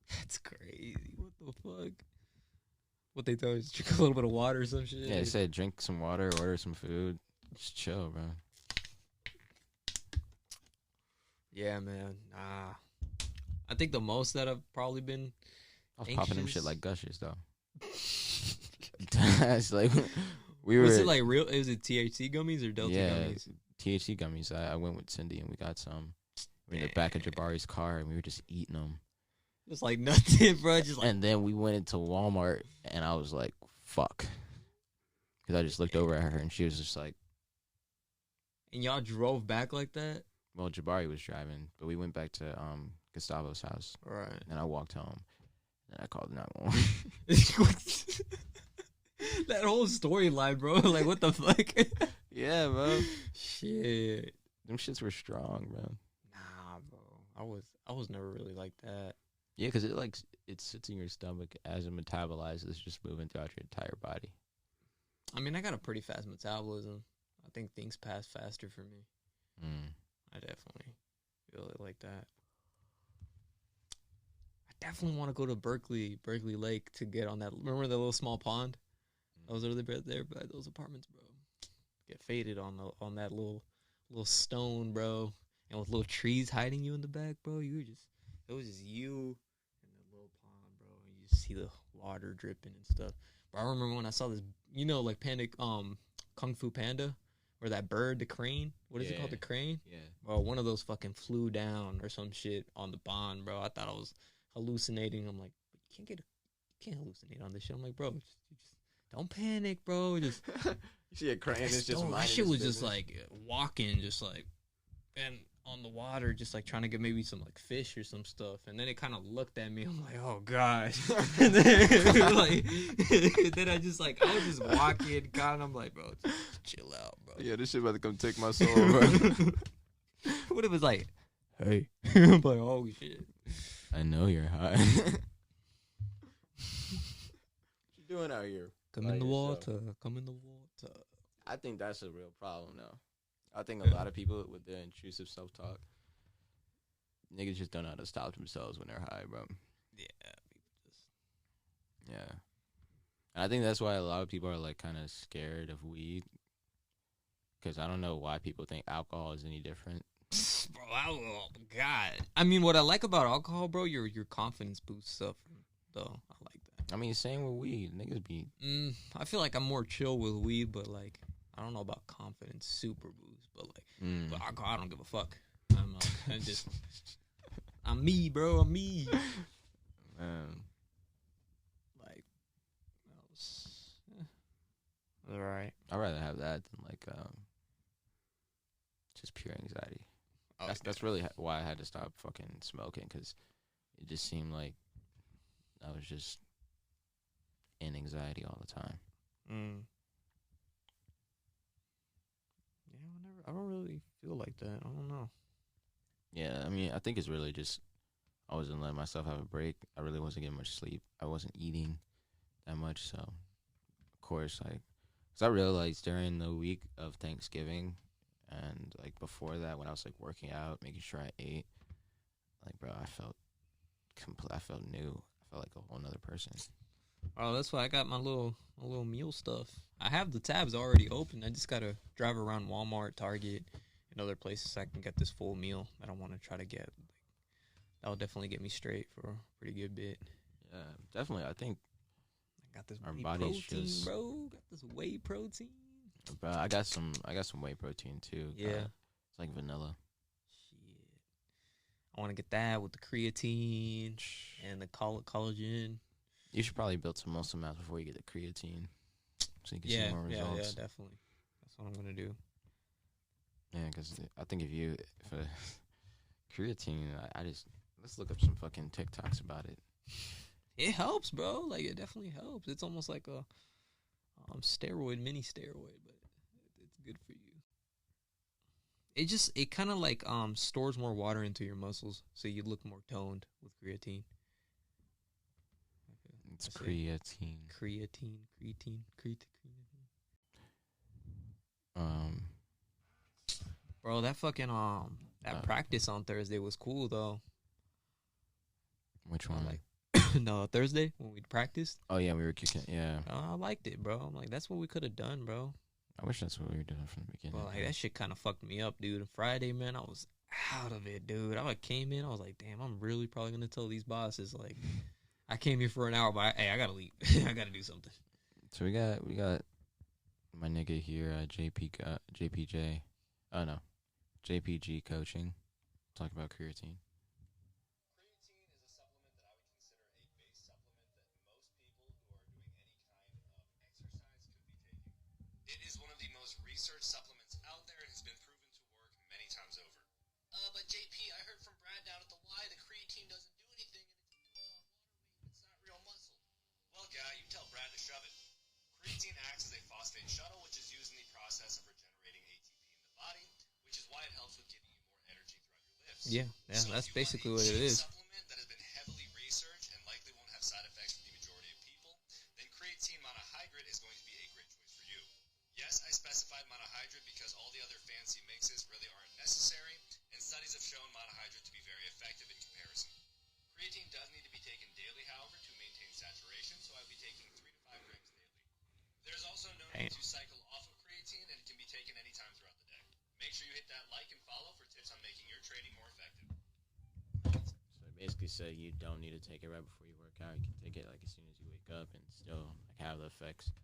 That's crazy. What the fuck? What they told you, drink a little bit of water or some shit? Yeah, they said drink some water, order some food. Just chill, bro. Yeah, man. Nah. I think the most that I've probably been I was popping them anxious. shit like gushers, though. It's like we were. Was it like real? Is it THC gummies or Delta gummies? THC gummies. I went with Cindy and we got some. We in the back of Jabari's car and we were just eating them. Just like nothing, bro. Just like. And then we went into Walmart and I was like, "Fuck," because I just looked over at her and she was just like. And y'all drove back like that? Well, Jabari was driving, but we went back to Gustavo's house. Right. And I walked home. And I called 911. That whole storyline, bro. Like, what the fuck? Yeah, bro. Shit. Them shits were strong, bro. Nah, bro. I was never really like that. Yeah, because it sits in your stomach as it metabolizes, it's just moving throughout your entire body. I mean, I got a pretty fast metabolism. I think things pass faster for me. I definitely feel it like that. I definitely want to go to Berkeley Lake to get on that. Remember the little small pond? I was over there by those apartments, bro. Get faded on that little stone, bro, and with little trees hiding you in the back, bro. It was just you and the little pond, bro. And you just see the water dripping and stuff. But I remember when I saw this, like Panda, Kung Fu Panda, or that bird, the crane. What is it called, the crane? Yeah. Bro, one of those fucking flew down or some shit on the bond, bro. I thought I was hallucinating. I'm like, you can't hallucinate on this shit. I'm like, bro, just don't panic, bro. Just you see a crane, it's just that shit was just like walking, just like, and on the water, just like trying to get maybe some like fish or some stuff, and then it kind of looked at me. I'm like, oh god. And then, like, then I was just walking, God. I'm like, bro, just chill out, bro. Yeah, this shit about to come take my soul, bro. What if it's like, hey? I'm like, oh shit. I know you're high. What you doing out here? Come in the water. Come in the water. I think that's a real problem, though. I think a lot of people with their intrusive self-talk, niggas just don't know how to stop themselves when they're high, bro. Yeah, people just. Yeah. And I think that's why a lot of people are, like, kind of scared of weed. Because I don't know why people think alcohol is any different. Bro, oh, God. I mean, what I like about alcohol, bro, your confidence boosts up, though. I like that. I mean, same with weed. Niggas be... I feel like I'm more chill with weed, but, like, I don't know about confidence super boost, but, like, but alcohol, I don't give a fuck. I'm me, bro. I'm me. Like, all right. I'd rather have that than, like, just pure anxiety. Oh, that's really why I had to stop fucking smoking, because it just seemed like I was just in anxiety all the time. Yeah, I don't really feel like that. I don't know. Yeah, I mean, I think it's really just I wasn't letting myself have a break. I really wasn't getting much sleep. I wasn't eating that much, so of course, like, because I realized during the week of Thanksgiving and, like, before that, when I was, like, working out, making sure I ate, like, bro, I felt new. I felt like a whole nother person. Oh, that's why I got my little meal stuff. I have the tabs already open. I just gotta drive around Walmart, Target, and other places so I can get this full meal that I want to try to get. That'll definitely get me straight for a pretty good bit. Yeah, definitely. I think I got this our whey bodies protein, just... bro. Got this whey protein. Bro, I got some whey protein too. Yeah, it's like vanilla. Shit, I want to get that with the creatine and the collagen. You should probably build some muscle mass before you get the creatine, so you can see more results. Yeah, definitely. That's what I'm gonna do. Yeah, because I think if creatine, let's look up some fucking TikToks about it. It helps, bro. Like, it definitely helps. It's almost like a mini steroid, but it's good for you. It kind of like stores more water into your muscles, so you look more toned with creatine. It's creatine. Creatine. Bro, that fucking practice on Thursday was cool though. Which one? Like, no, Thursday when we practiced. Oh yeah, we were kicking. Yeah, I liked it, bro. I'm like, that's what we could have done, bro. I wish that's what we were doing from the beginning. Well, like, that shit kind of fucked me up, dude. Friday, man, I was out of it, dude. I came in, I was like, damn, I'm really probably gonna tell these bosses, like, I came here for an hour, but I gotta leave. I gotta do something. So we got my nigga here, JPJ. Oh no, JPG coaching. Talk about creatine. Creatine is a supplement that I would consider a base supplement that most people who are doing any kind of exercise could be taking. It is one of the most researched supplements out there and has been proven to work many times over. But JP, I heard from Brad down at the Y that creatine doesn't do anything and it depends on water weight. It's not real muscle. Well, guy, you tell Brad to shove it. Creatine acts as a phosphate shuttle, which is used in the process of regenerating ATP in the body, which is why it helps with giving you more energy throughout your lifts. Yeah, So that's if you basically want what a it is. supplement that has been heavily researched and likely won't have side effects for the majority of people, then creatine monohydrate is going to be a great choice for you. Yes, I specified monohydrate because all the other fancy mixes really aren't necessary, and studies have shown monohydrate to be very effective in comparison. Creatine does need to be taken daily, however, to maintain saturation, so I'll be taking 3 to 5 grams daily. There's also no need to cycle off of creatine, and it can be taken anytime throughout the day. Make sure you hit that like and follow for tips on making your training more effective. So basically, say you don't need to take it right before you work out. You can take it like as soon as you wake up and still like have the effects.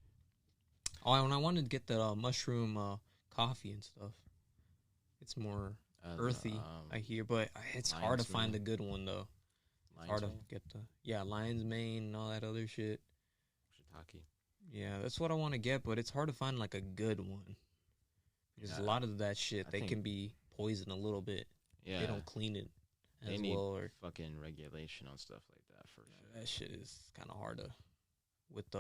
Oh, and I wanted to get the mushroom coffee and stuff. It's more earthy, I Um, hear, but it's hard to lion's find mane. a good one though. It's hard Lion's to mane, get the lion's mane and all that other shit. shiitake. Yeah, that's what I want to get, but it's hard to find like a good one because a Yeah, lot of that shit I they think can be poisoned a little bit. yeah, They don't clean it they as need well, or fucking regulation on stuff like that for that shit is kind of hard to with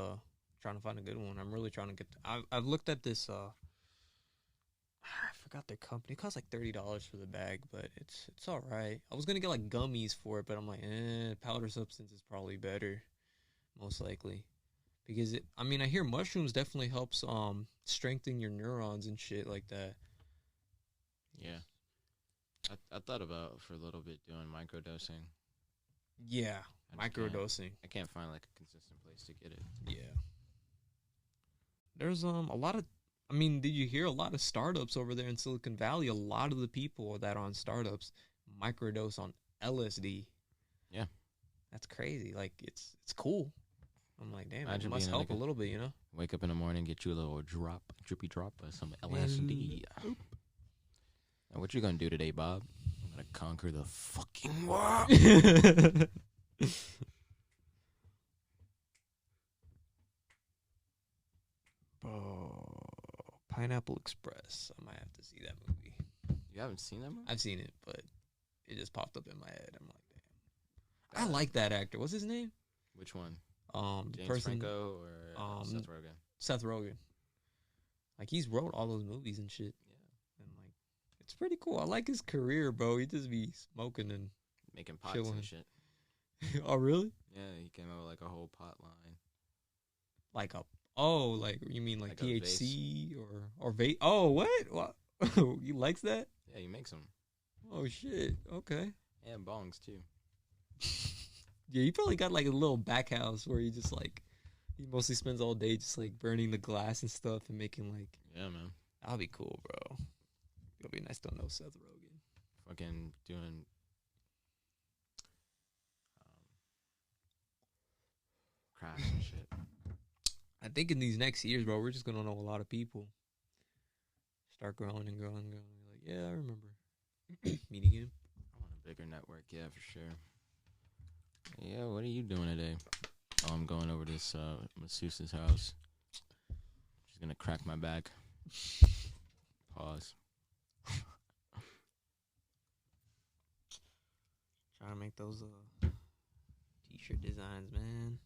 trying to find a good one. I'm really trying to get. I've looked at this. I forgot their company. It costs like $30 for the bag, but it's all right. I was gonna get like gummies for it, but I'm like, powder substance is probably better, most likely, because I mean, I hear mushrooms definitely helps strengthen your neurons and shit like that. sure. Yeah, I thought about for a little bit doing microdosing. Yeah, I just can't. microdosing. I can't find like a consistent place to get it. Yeah, there's a lot of. I mean, did you hear a lot of startups over there in Silicon Valley? A lot of the people that are on startups microdose on LSD. Yeah. That's crazy. Like it's cool. I'm like, damn, it Imagine must being help like a little bit, you know? Wake up in the morning, get you a little drippy drop of some LSD. Now, what you gonna do today, Bob? I'm gonna conquer the fucking world. Bro, Pineapple Express. I might have to see that movie. You haven't seen that movie? I've seen it, but it just popped up in my head. I'm like, damn. I like that actor. What's his name? Which one? The James person Franco or Seth Rogen? Seth Rogen. Like he's wrote all those movies and shit. Yeah. And like it's pretty cool. I like his career, bro. He just be smoking and Making pots chilling. and shit. oh really? Yeah, he came out with like a whole pot line. Like like you mean like Like a THC or vape? Oh, what? He likes that? Yeah, he makes them. Oh shit. Okay. And bongs too. Yeah, he probably got like a little back house where he just like he mostly spends all day just like burning the glass and stuff and making like Yeah, man. that'll be cool, bro. It'll be nice to know Seth Rogen. Fucking doing crafts and shit. I think in these next years, bro, we're just gonna know a lot of people. Start growing and growing and growing. Like, yeah, I remember meeting him. I want a bigger network, yeah, for sure. Yeah, what are you doing today? Oh, I'm going over to this masseuse's house. She's gonna crack my back. Pause. Trying to make those t-shirt designs, man.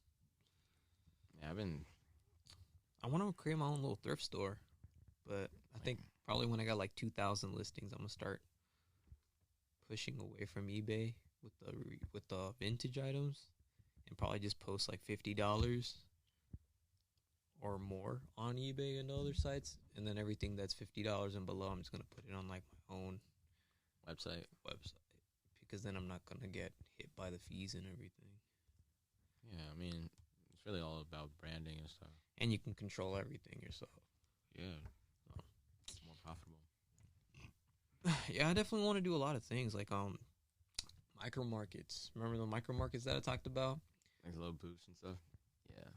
Yeah, I want to create my own little thrift store, but I think probably when I got like 2,000 listings, I'm gonna start pushing away from eBay with the vintage items, and probably just post like $50 or more on eBay and other sites, and then everything that's $50 and below, I'm just gonna put it on like my own website. because then I'm not gonna get hit by the fees and everything. Yeah, I mean, it's really all about branding and stuff. And you can control everything yourself. Yeah, it's more profitable. Yeah, I definitely want to do a lot of things like micro markets. Remember the micro markets that I talked about? Like little booths and stuff. Yeah.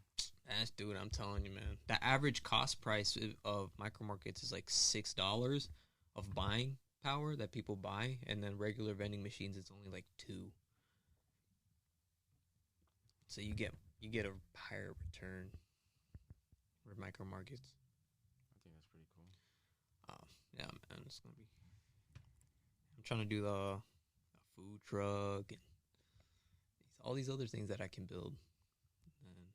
That's dude, I'm telling you, man. The average cost price of micro markets is like $6 of buying power that people buy, and then regular vending machines it's only like $2. So you get a higher return with micro markets. I think that's pretty cool. Yeah, man, it's gonna be. I'm trying to do a food truck and all these other things that I can build. And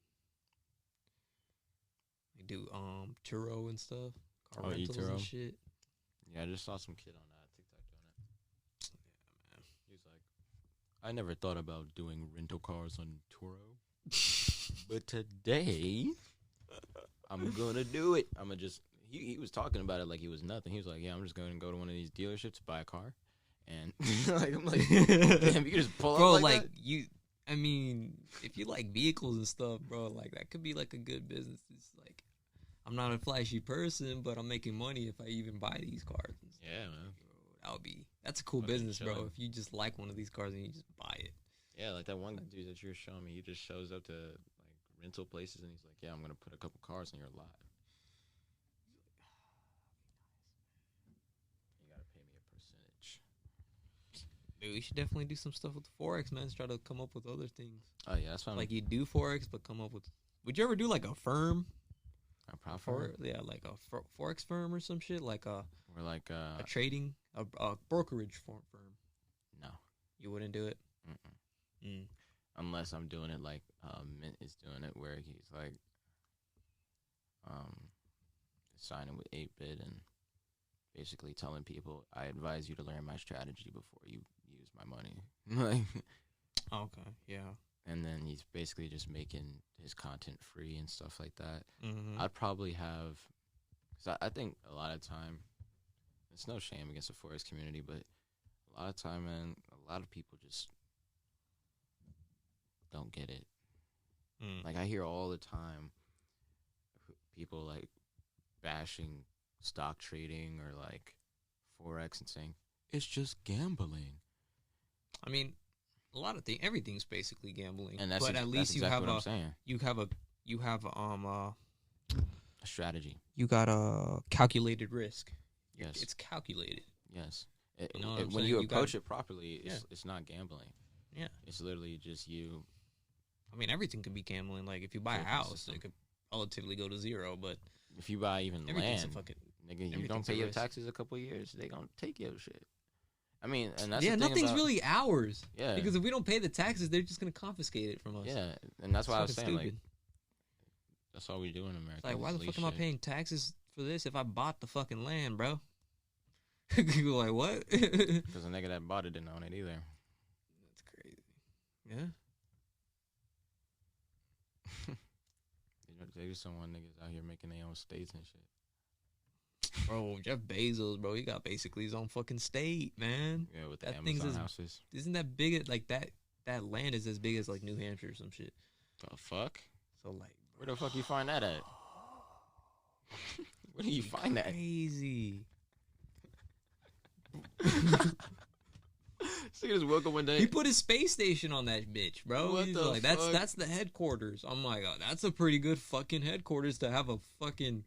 I do Turo and stuff, car rentals and shit. Yeah, I just saw some kid on TikTok doing it. Yeah, man. He's like, I never thought about doing rental cars on Turo, but today I'm gonna do it. I'm gonna just. He was talking about it like it was nothing. He was like, yeah, I'm just going to go to one of these dealerships to buy a car, and like I'm like, damn, you just pull bro, up like that? I mean, if you like vehicles and stuff, bro, like that could be like a good business. It's like, I'm not a flashy person, but I'm making money if I even buy these cars. Yeah, man. Bro, that's a cool Fucking business, bro. chilling. If you just like one of these cars and you just buy it. Yeah, like that one dude that you were showing me, he just shows up to like rental places and he's like, yeah, I'm gonna put a couple cars in your lot. Dude, we should definitely do some stuff with Forex, man. Let's try to come up with other things. Oh yeah, that's fine. Like you do Forex, but come up with. Would you ever do like a firm? A prop firm? Yeah, like a Forex firm or some shit, like a Or like a trading, a brokerage firm. No, You wouldn't do it. Mm-mm. Unless I'm doing it like Mint is doing it, where he's like signing with 8-bit and basically telling people, I advise you to learn my strategy before you use my money. Like, Okay, yeah. and then he's basically just making his content free and stuff like that. Mm-hmm. I'd probably have, because I think a lot of time, it's no shame against the Forex community, but a lot of time, man, a lot of people just don't get it. Like, I hear all the time people, like, bashing stock trading or, like, Forex and saying, it's just gambling. I mean, a lot of things, everything's basically gambling. And that's but at least that's exactly what I'm saying. you have a strategy. You got a calculated risk. Yes. It's calculated. Yes. You know what I'm when saying? you You approach gotta- it properly, it's not gambling. Yeah. It's literally just you. I mean, everything could be gambling. Like, if you buy a Business house, system. it could relatively go to zero, but If you buy even everything's land, a fucking... nigga, you everything's don't a pay your risk. taxes a couple of years, they gonna take your shit. I mean, and that's Yeah, the thing nothing's about, really ours. Yeah. Because if we don't pay the taxes, they're just going to confiscate it from us. Yeah, and that's why I was fucking saying, like, stupid. that's all we do in America. It's like, why is the lease fuck am I shit. paying taxes for this if I bought the fucking land, bro? You're like, what? Because the nigga that bought it didn't own it either. That's crazy. Yeah. They just don't want niggas out here making their own states and shit. Bro, Jeff Bezos, bro, he got basically his own fucking state, man. Yeah, with the That thing's Amazon as- houses. Isn't that big? Like, that land is as big as, like, New Hampshire or some shit. The fuck? So, like, Where the fuck you find that at? Where do you find that? crazy. So you just woke up one day. He put his space station on that bitch, bro. What He's the like, fuck? that's the headquarters. I'm like, oh, that's a pretty good fucking headquarters to have a fucking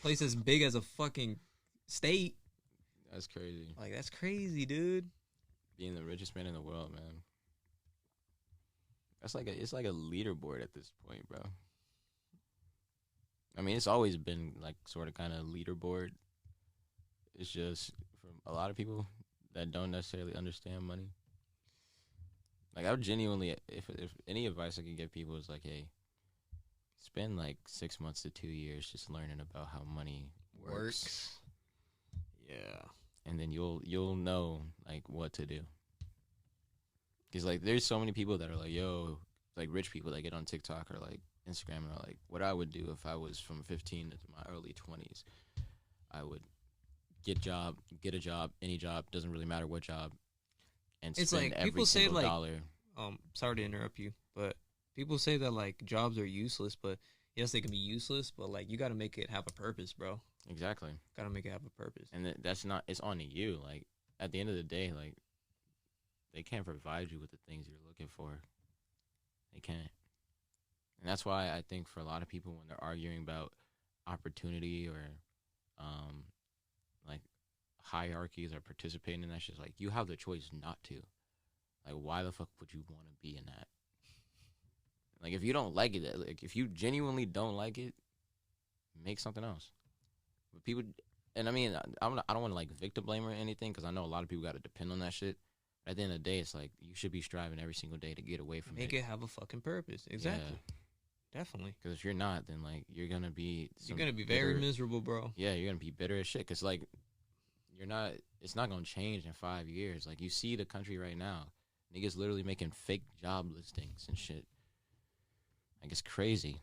place as big as a fucking state. That's crazy. Like, that's crazy, dude. Being the richest man in the world, man. That's like it's like a leaderboard at this point, bro. I mean, it's always been like sort of kind of leaderboard. It's just for a lot of people that don't necessarily understand money. Like, I would genuinely, if any advice I could give people is like, hey, spend like 6 months to 2 years just learning about how money works. Yeah. And then you'll know like what to do. Because like there's so many people that are like, yo, like rich people that get on TikTok or like Instagram and are like, what I would do if I was from 15 to my early 20s, I would get a job, any job, doesn't really matter what job, and It's spend like, every people say, single like, dollar. Sorry to interrupt you, but people say that, like, jobs are useless, but yes, they can be useless, but, like, you got to make it have a purpose, bro. Exactly. Got to make it have a purpose. And that's not, it's on you. Like, at the end of the day, like, they can't provide you with the things you're looking for. They can't. And that's why I think for a lot of people, when they're arguing about opportunity or, like, hierarchies or participating in that shit, like, you have the choice not to. Like, why the fuck would you want to be in that? Like, if you don't like it, like, if you genuinely don't like it, make something else. But people, and I mean, I don't want to like victim blame or anything, because I know a lot of people got to depend on that shit. But at the end of the day, it's like you should be striving every single day to get away from Make it have a fucking purpose. Exactly. Yeah. Definitely. Because if you're not, then like you're gonna be very miserable, bro. Yeah, you're gonna be bitter as shit. Because like you're not. It's not gonna change in 5 years. Like you see the country right now, niggas literally making fake job listings and shit. Like it's crazy.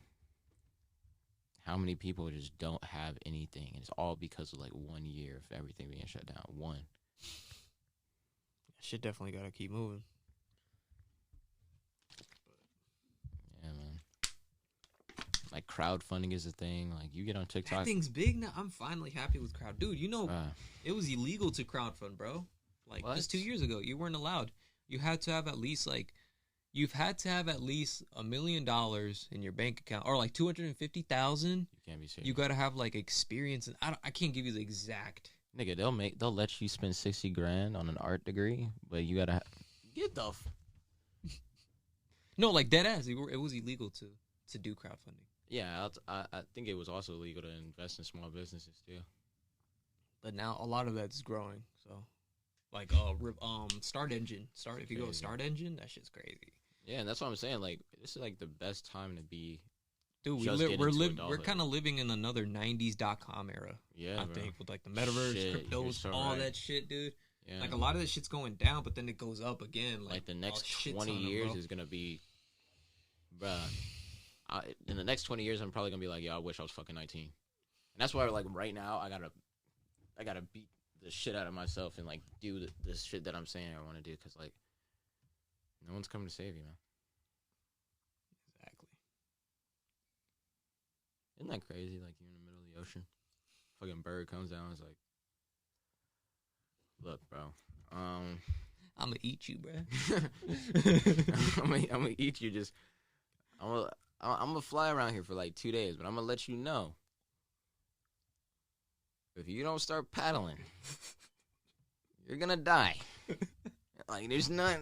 How many people just don't have anything, and it's all because of like 1 year of everything being shut down. One. Shit definitely got to keep moving. Yeah, man. Like crowdfunding is a thing. Like you get on TikTok. That thing's big now. I'm finally happy with crowd. Dude, you know, Uh, it was illegal to crowdfund, bro. Like, What? just 2 years ago, you weren't allowed. You had to have at least, like, you've had to have at least $1 million in your bank account, or like 250,000. you can't be serious. You got to have like experience. And I can't give you the exact Nigga, they'll let you spend 60 grand on an art degree, but you gotta get the. No, like dead ass. It was illegal to do crowdfunding. Yeah, I think it was also illegal to invest in small businesses too. But now a lot of that's growing. So, like, Start Engine. If you go with Start Engine, that shit's crazy. Yeah, and that's what I'm saying. Like, this is like the best time to be. Dude, we're kind of living in another '90s.com era. Yeah, I think with like the metaverse, cryptos, so all right. that shit, dude. Yeah. Like a lot of that shit's going down, but then it goes up again. Like the next 20 years is gonna be, bruh. In the next 20 years, I'm probably gonna be like, yo, I wish I was fucking 19. And that's why, like, right now, I gotta beat the shit out of myself and like do this shit that I'm saying I want to do, because like, no one's coming to save you, man. Exactly. Isn't that crazy? Like, you're in the middle of the ocean, fucking bird comes down, it's like, look, bro, I'm gonna eat you, bro. I'm gonna eat you. I'm gonna fly around here for like 2 days, but I'm gonna let you know, if you don't start paddling, you're gonna die. Like, there's not.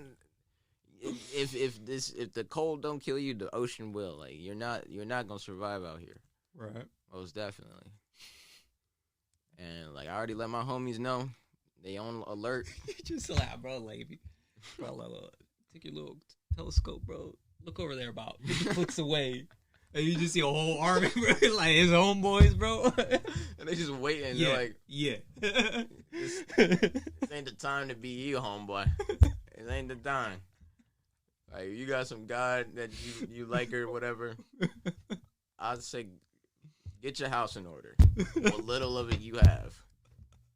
If the cold don't kill you, the ocean will. Like, you're not gonna survive out here. Right. Most definitely. And like, I already let my homies know. They on alert. Just like, bro, like, take your little telescope, bro. Look over there about 50 clicks away. And you just see a whole army, bro. Like, his homeboys, bro. And they just waiting. Yeah. They're like, yeah. this ain't the time to be you, homeboy. It ain't the time. Like, you got some God that you like or whatever, I'd say get your house in order. What little of it you have.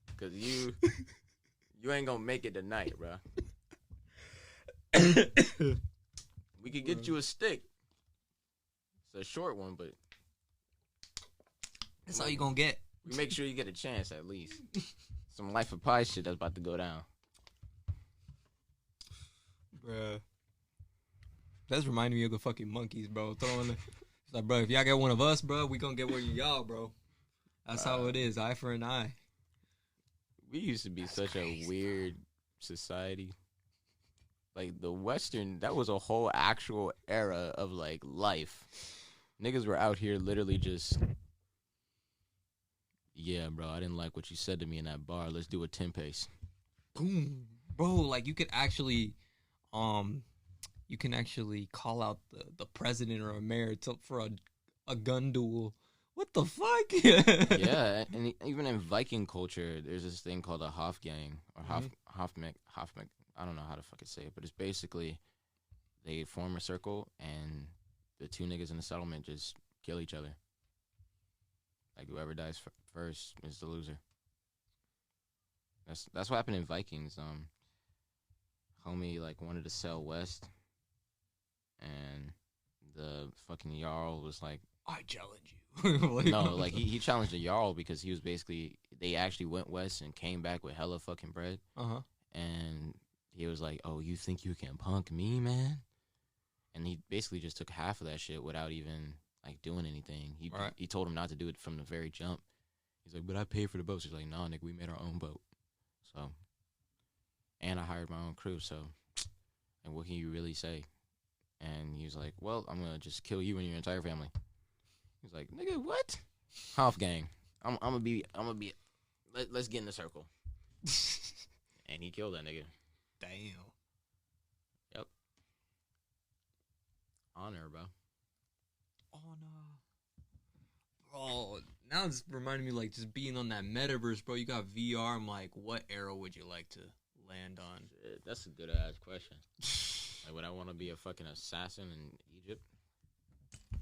Because you ain't going to make it tonight, bro. We could get you a stick. It's a short one, but that's all you going to get. We make sure you get a chance at least. Some Life of Pi shit that's about to go down. Bruh. That's reminding me of the fucking monkeys, bro. It's like, bro, if y'all get one of us, bro, we gonna get one of y'all, bro. That's how it is, eye for an eye. We used to be such a weird society. Like, the Western, that was a whole actual era of, like, life. Niggas were out here literally just, yeah, bro, I didn't like what you said to me in that bar. Let's do a 10 pace. Boom. Bro, like, you could actually, call out the president or a mayor for a gun duel. What the fuck? Yeah, and even in Viking culture, there's this thing called a Hofgang, or Hofmek. I don't know how to fucking say it, but it's basically they form a circle and the two niggas in the settlement just kill each other. Like, whoever dies first is the loser. That's what happened in Vikings. Homie like wanted to sell west, and the fucking Jarl was like, I challenge you. No, like he challenged the Jarl because he was basically, they actually went west and came back with hella fucking bread. And he was like, oh, you think you can punk me, man? And he basically just took half of that shit without even like doing anything. He told him not to do it from the very jump. He's like, but I paid for the boats. He's like, nah, nigga, we made our own boat. So, and I hired my own crew, so, and what can you really say? And he was like, well, I'm going to just kill you and your entire family. He's like, nigga, what? Half gang. I'm gonna be, let's get in the circle. And he killed that nigga. Damn. Yep. Honor, bro. Bro, now it's reminding me, like, just being on that metaverse, bro. You got VR. I'm like, what era would you like to land on? Shit, that's a good ass question. Like, would I want to be a fucking assassin in Egypt? Damn.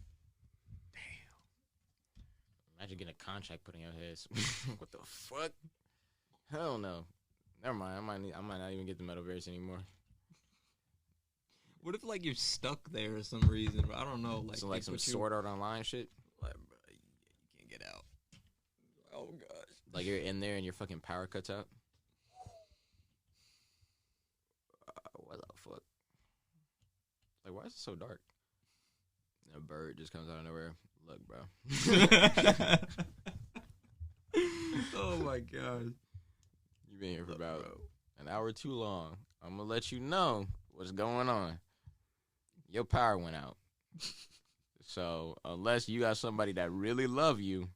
Imagine getting a contract putting your heads. What the fuck? Hell no. Never mind. I might not even get the metaverse anymore. What if, like, you're stuck there for some reason? I don't know. Like, so, like, some Sword Art Online shit? Like, bro, you can't get out. Oh, gosh. Like, you're in there and your fucking power cuts out? What the fuck? Like, why is it so dark? A bird just comes out of nowhere. Look, bro. Oh, my God. You've been here for about an hour too long. I'm gonna let you know what's going on. Your power went out. So unless you got somebody that really love you,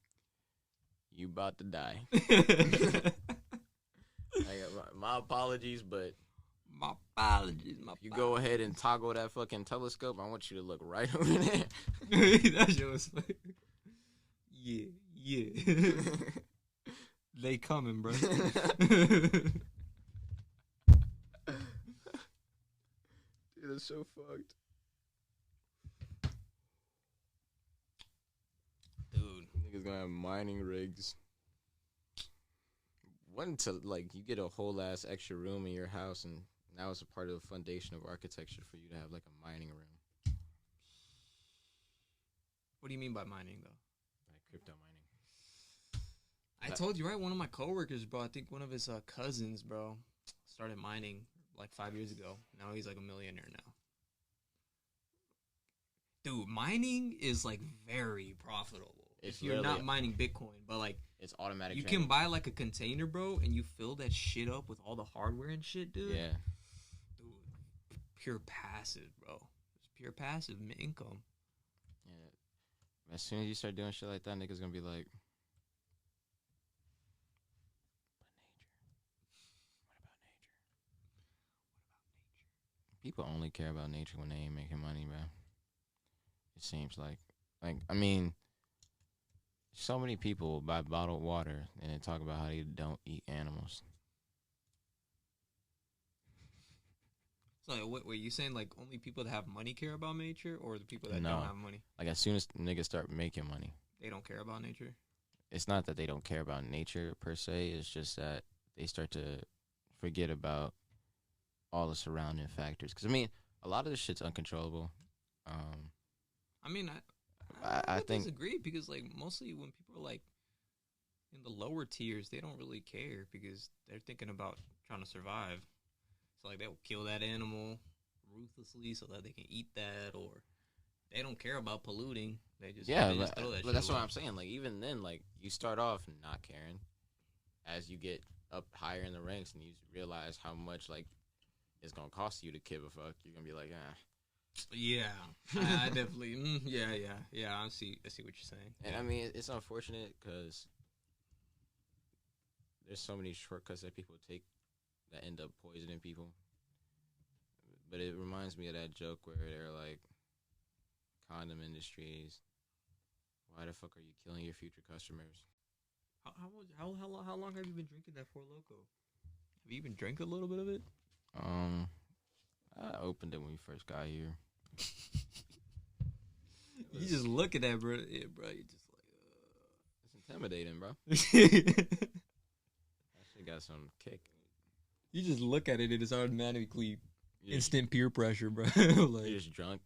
you about to die. My apologies, but my apologies. You go ahead and toggle that fucking telescope. I want you to look right over there. That shit was funny. Yeah. They coming, bro. Dude, that's so fucked. Dude, niggas gonna have mining rigs. One to like you get a whole ass extra room in your house, and now it's a part of the foundation of architecture for you to have like a mining room. What do you mean by mining, though? Like crypto mining. I told you, right? One of my coworkers, bro. I think one of his cousins, bro, started mining like 5 years ago. Now he's like a millionaire now. Dude, mining is like very profitable. If you're not mining Bitcoin, but like it's automatic. You can buy like a container, bro, and you fill that shit up with all the hardware and shit, dude. Yeah. Dude, pure passive, bro. It's pure passive income. Yeah. As soon as you start doing shit like that, niggas gonna be like, people only care about nature when they ain't making money, bro. It seems like I mean, so many people buy bottled water and then talk about how they don't eat animals. So what were you saying? Like only people that have money care about nature, or the people that don't have money? Like as soon as niggas start making money, they don't care about nature. It's not that they don't care about nature per se. It's just that they start to forget about all the surrounding factors. Because I mean, a lot of this shit's uncontrollable. I mean, I think disagree because like mostly when people are like in the lower tiers, they don't really care because they're thinking about trying to survive. So like they'll kill that animal ruthlessly so that they can eat that, or they don't care about polluting. They just throw that shit but that's away. what I'm saying. Like even then, like you start off not caring. As you get up higher in the ranks and you realize how much like it's gonna cost you to give a fuck, you're gonna be like, ah. Yeah, I definitely. Yeah. I see what you're saying. And I mean, it's unfortunate because there's so many shortcuts that people take that end up poisoning people. But it reminds me of that joke where they're like, condom industries. Why the fuck are you killing your future customers? How long have you been drinking that Four Loko? Have you even drank a little bit of it? I opened it when we first got here. You just look at that, bro. Yeah, bro. You just like, it's intimidating, bro. That shit got some kick. You just look at it, and it's automatically instant peer pressure, bro. Like, you're just drunk.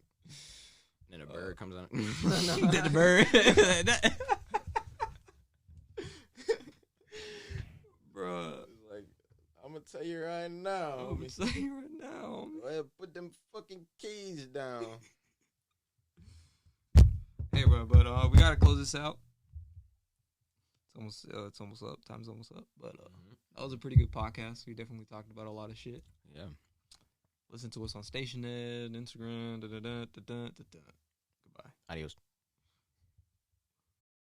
And then a bird comes out. The bird. Bro. Like, I'm going to tell you right now. I'm going to tell you right now. Go ahead, put them fucking keys down. Hey, bro, but we got to close this out. It's almost up. Time's almost up. But that was a pretty good podcast. We definitely talked about a lot of shit. Yeah. Listen to us on StationNet, Instagram. Goodbye. Adios.